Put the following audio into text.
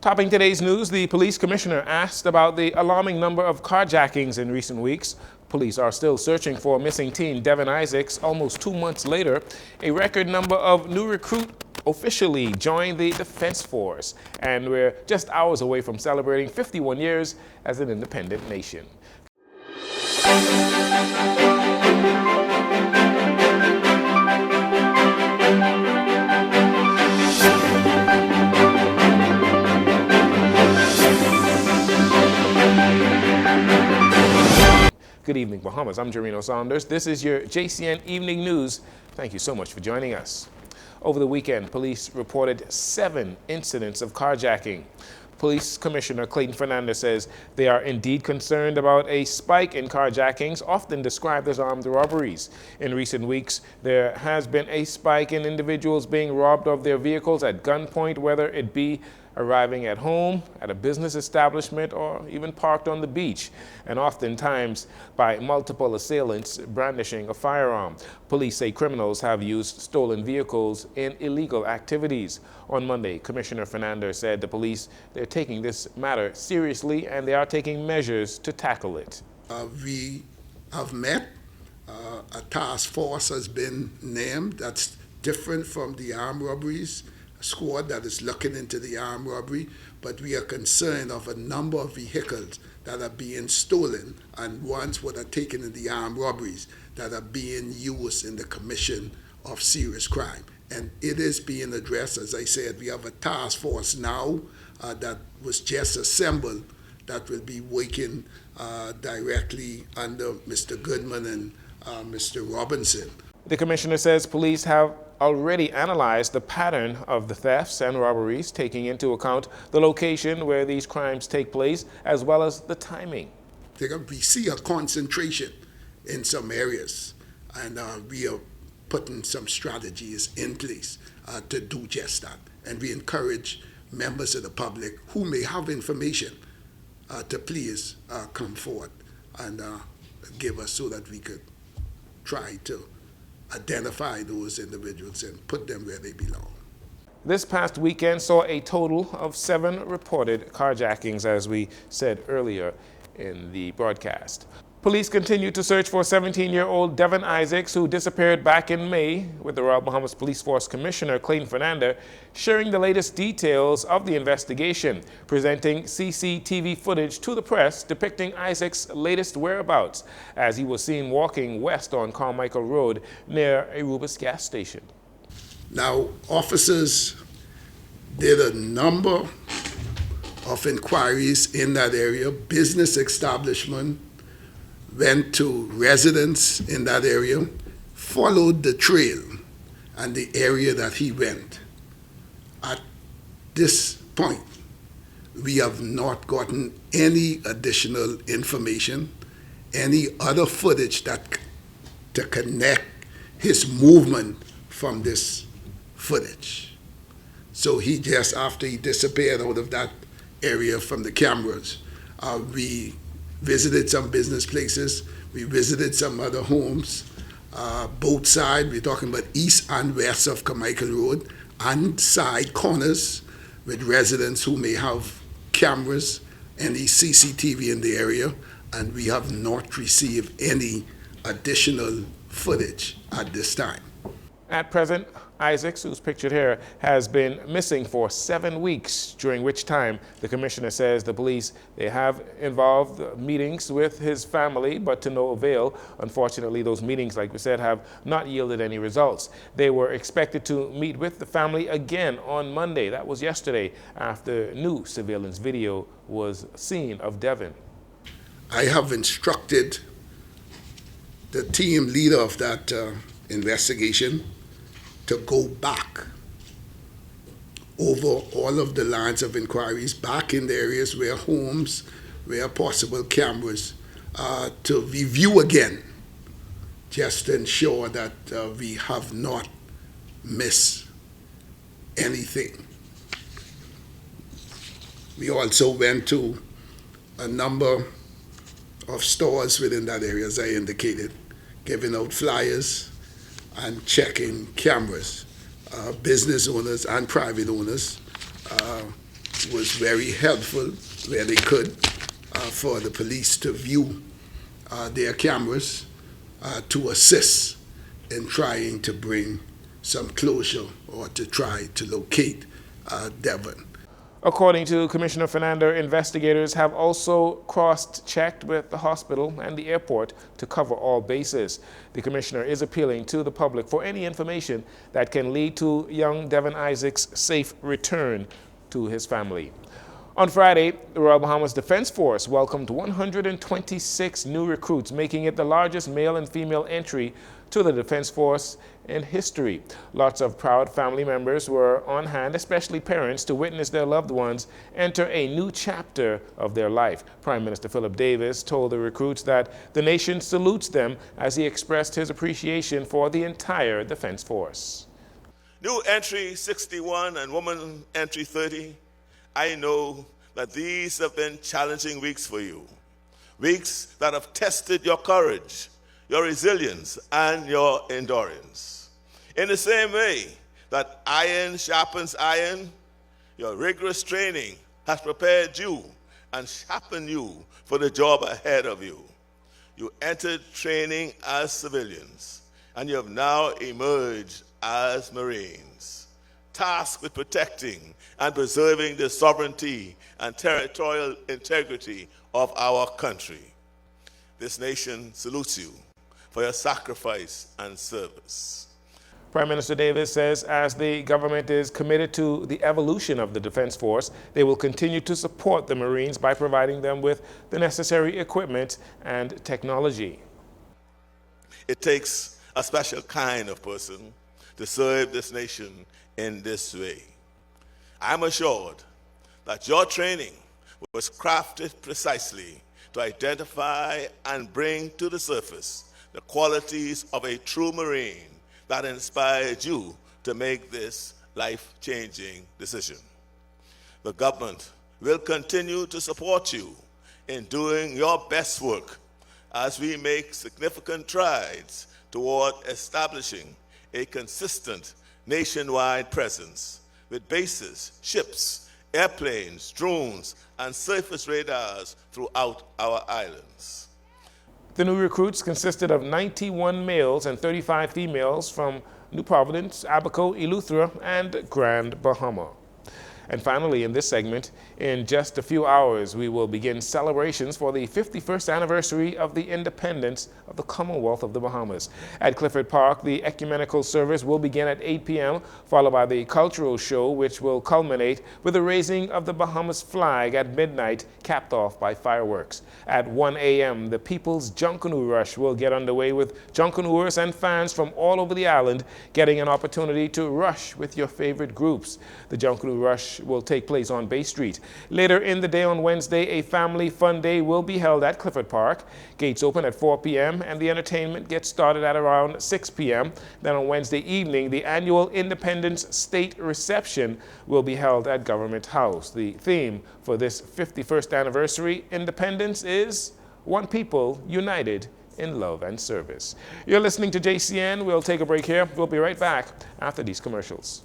Topping today's news, the police commissioner asked about the alarming number of carjackings in recent weeks. Police are still searching for missing teen Devon Isaacs almost 2 months later. A record number of new recruits officially joined the Defense Force, and we're just hours away from celebrating 51 years as an independent nation. Good evening, Bahamas. I'm Jarino Saunders. This is your JCN Evening News. Thank you so much for joining us. Over the weekend, police reported 7 incidents of carjacking. Police Commissioner Clayton Fernandez says they are indeed concerned about a spike in carjackings, often described as armed robberies. In recent weeks, there has been a spike in individuals being robbed of their vehicles at gunpoint, whether it be arriving at home, at a business establishment, or even parked on the beach, and oftentimes by multiple assailants brandishing a firearm. Police say criminals have used stolen vehicles in illegal activities. On Monday, Commissioner Fernandez said the police, they're taking this matter seriously and they are taking measures to tackle it. We have met. A task force has been named that's different from the armed robberies squad that is looking into the armed robbery, but we are concerned of a number of vehicles that are being stolen and ones that are taken in the armed robberies that are being used in the commission of serious crime. And it is being addressed. As I said, we have a task force now that was just assembled that will be working directly under Mr. Goodman and Mr. Robinson. The commissioner says police have already analyzed the pattern of the thefts and robberies, taking into account the location where these crimes take place, as well as the timing. We see a concentration in some areas, and we are putting some strategies in place to do just that. And we encourage members of the public who may have information to please come forward and give us so that we could try to identify those individuals and put them where they belong. This past weekend saw a total of 7 reported carjackings, as we said earlier in the broadcast. Police continue to search for 17-year-old Devon Isaacs, who disappeared back in May, with the Royal Bahamas Police Force Commissioner Clayton Fernandez sharing the latest details of the investigation, presenting CCTV footage to the press depicting Isaac's latest whereabouts as he was seen walking west on Carmichael Road near a Rubis gas station. Now, officers did a number of inquiries in that area, business establishment, went to residents in that area, followed the trail and the area that he went. At this point, we have not gotten any additional information, any other footage to connect his movement from this footage. So he just, after he disappeared out of that area from the cameras, we visited some business places, we visited some other homes, both sides, we're talking about east and west of Carmichael Road, and side corners with residents who may have cameras, any CCTV in the area, and we have not received any additional footage at this time. At present, Isaacs, who's pictured here, has been missing for 7 weeks, during which time the commissioner says the police, they have involved meetings with his family, but to no avail. Unfortunately, those meetings, like we said, have not yielded any results. They were expected to meet with the family again on Monday. That was yesterday, after new surveillance video was seen of Devon. I have instructed the team leader of that investigation to go back over all of the lines of inquiries, back in the areas where homes, where possible cameras, to review again, just to ensure that we have not missed anything. We also went to a number of stores within that area, as I indicated, giving out flyers and checking cameras, business owners and private owners, was very helpful where they could for the police to view their cameras to assist in trying to bring some closure or to try to locate Devon. According to Commissioner Fernando, investigators have also cross-checked with the hospital and the airport to cover all bases. The commissioner is appealing to the public for any information that can lead to young Devon Isaac's safe return to his family. On Friday, the Royal Bahamas Defense Force welcomed 126 new recruits, making it the largest male and female entry to the Defense Force in history. Lots of proud family members were on hand, especially parents, to witness their loved ones enter a new chapter of their life. Prime Minister Philip Davis told the recruits that the nation salutes them as he expressed his appreciation for the entire Defense Force. New entry 61 and woman entry 30. I know that these have been challenging weeks for you, weeks that have tested your courage, your resilience, and your endurance. In the same way that iron sharpens iron, your rigorous training has prepared you and sharpened you for the job ahead of you. You entered training as civilians, and you have now emerged as Marines, tasked with protecting and preserving the sovereignty and territorial integrity of our country. This nation salutes you for your sacrifice and service. Prime Minister Davis says as the government is committed to the evolution of the Defense Force, they will continue to support the Marines by providing them with the necessary equipment and technology. It takes a special kind of person to serve this nation in this way. I'm assured that your training was crafted precisely to identify and bring to the surface the qualities of a true Marine that inspired you to make this life-changing decision. The government will continue to support you in doing your best work as we make significant strides toward establishing a consistent nationwide presence with bases, ships, airplanes, drones, and surface radars throughout our islands. The new recruits consisted of 91 males and 35 females from New Providence, Abaco, Eleuthera, and Grand Bahama. And finally, in this segment, in just a few hours, we will begin celebrations for the 51st anniversary of the independence of the Commonwealth of the Bahamas. At Clifford Park, the ecumenical service will begin at 8 p.m., followed by the cultural show, which will culminate with the raising of the Bahamas flag at midnight, capped off by fireworks. At 1 a.m., the People's Junkanoo Rush will get underway, with Junkanooers and fans from all over the island getting an opportunity to rush with your favorite groups. The Junkanoo Rush will take place on Bay Street. Later in the day on Wednesday, a family fun day will be held at Clifford Park. Gates open at 4 p.m. and the entertainment gets started at around 6 p.m. Then on Wednesday evening, the annual Independence State Reception will be held at Government House. The theme for this 51st anniversary independence is One People United in Love and Service. You're listening to JCN. We'll take a break here. We'll be right back after these commercials.